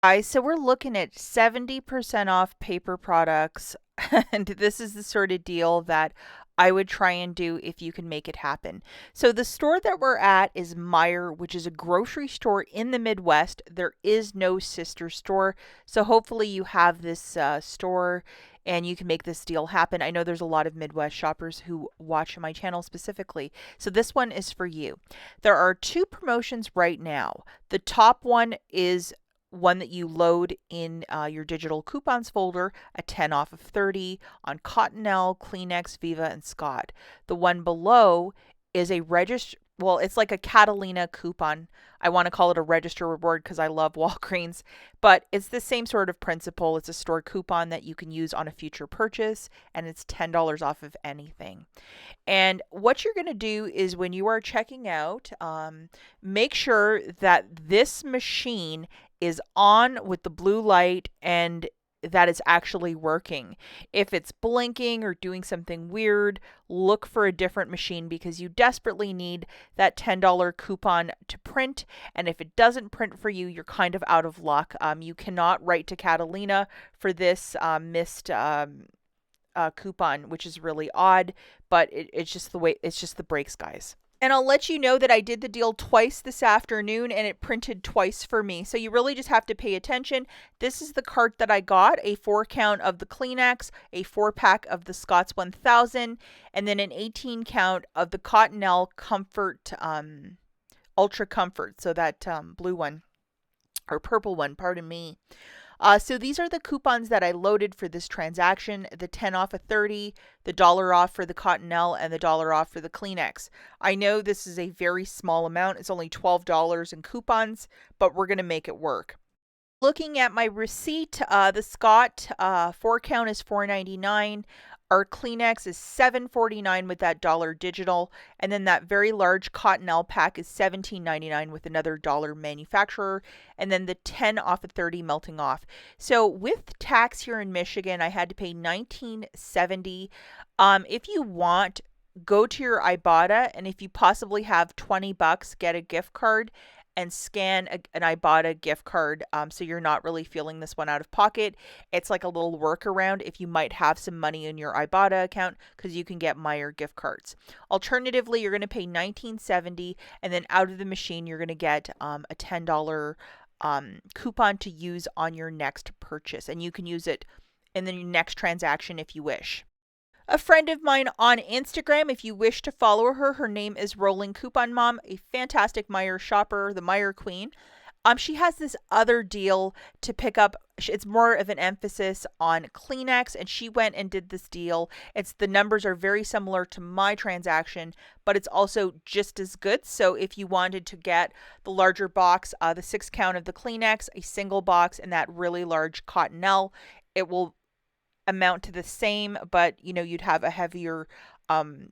Guys, so we're looking at 70% off paper products, and this is the sort of deal that I would try and do if you can make it happen. So the store that we're at is Meijer, which is a grocery store in the Midwest. There is no sister store, so hopefully you have this store and you can make this deal happen. I know there's a lot of Midwest shoppers who watch my channel specifically, so this one is for you. There are two promotions right now. The top one is one that you load in your digital coupons folder, a 10 off of 30 on Cottonelle, Kleenex, Viva, and Scott. The one below is a well, it's like a Catalina coupon. I want to call it a register reward because I love Walgreens, but it's the same sort of principle. It's a store coupon that you can use on a future purchase, and it's $10 off of anything. And what you're going to do is when you are checking out, make sure that this machine is on with the blue light and that it's actually working. If it's blinking or doing something weird, look for a different machine because you desperately need that $10 coupon to print. And if it doesn't print for you, you're kind of out of luck. You cannot write to Catalina for this missed coupon, which is really odd, but it's just the way, it's just the breaks, guys. And I'll let you know that I did the deal twice this afternoon and it printed twice for me. So you really just have to pay attention. This is the cart that I got, a 4-count of the Kleenex, a 4-pack of the Scott's 1000, and then an 18-count of the Cottonelle Comfort, Ultra Comfort. So that blue one, or purple one, pardon me. So these are the coupons that I loaded for this transaction, the 10 off of 30, the $1 off for the Cottonelle, and the $1 off for the Kleenex. I know this is a very small amount. It's only $12 in coupons, but we're going to make it work. Looking at my receipt, the Scott 4-count is $4.99. Our Kleenex is $7.49 with that dollar digital, and then that very large Cottonelle pack is $17.99 with another dollar manufacturer, and then the 10 off of 30 melting off. So with tax here in Michigan, I had to pay $19.70. If you want, go to your IBOTTA, and if you possibly have $20, get a gift card and scan an IBOTTA gift card, so you're not really feeling this one out of pocket. It's like a little workaround if you might have some money in your IBOTTA account because you can get Meijer gift cards. Alternatively, you're going to pay $19.70, and then out of the machine you're going to get a $10 coupon to use on your next purchase, and you can use it in the next transaction if you wish. A friend of mine on Instagram, if you wish to follow her, her name is Rolling Coupon Mom, a fantastic Meijer shopper, the Meijer Queen. She has this other deal to pick up. It's more of an emphasis on Kleenex, and she went and did this deal. The numbers are very similar to my transaction, but it's also just as good. So if you wanted to get the larger box, the 6-count of the Kleenex, a single box, and that really large Cottonelle, it will amount to the same, but you'd have a heavier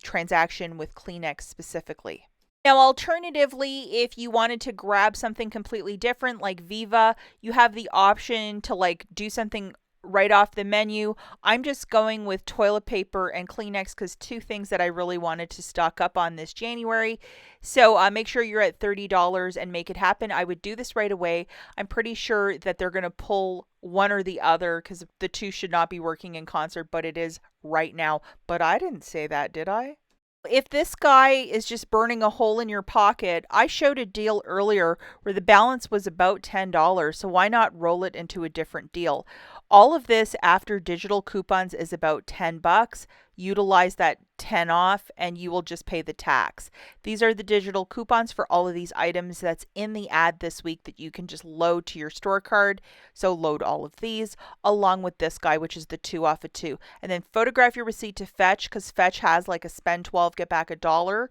transaction with Kleenex specifically. Now, alternatively, if you wanted to grab something completely different like Viva, you have the option to do something right off the menu. I'm just going with toilet paper and Kleenex because two things that I really wanted to stock up on this January. So make sure you're at $30 and make it happen. I would do this right away. I'm pretty sure that they're going to pull one or the other because the two should not be working in concert, but it is right now. But I didn't say that, did I? If this guy is just burning a hole in your pocket, I showed a deal earlier where the balance was about $10, so why not roll it into a different deal? All of this after digital coupons is about $10. Utilize that 10 off and you will just pay the tax. These are the digital coupons for all of these items that's in the ad this week that you can just load to your store card. So load all of these along with this guy, which is the 2 off of 2. And then photograph your receipt to Fetch because Fetch has like a spend 12, get back $1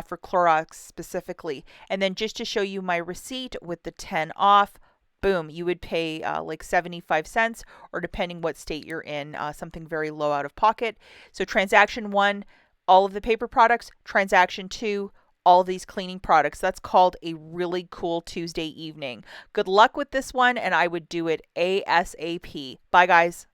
for Clorox specifically. And then just to show you my receipt with the 10 off, boom, you would pay like 75 cents, or depending what state you're in, something very low out of pocket. So transaction 1, all of the paper products. Transaction 2, all of these cleaning products. That's called a really cool Tuesday evening. Good luck with this one, and I would do it ASAP. Bye, guys.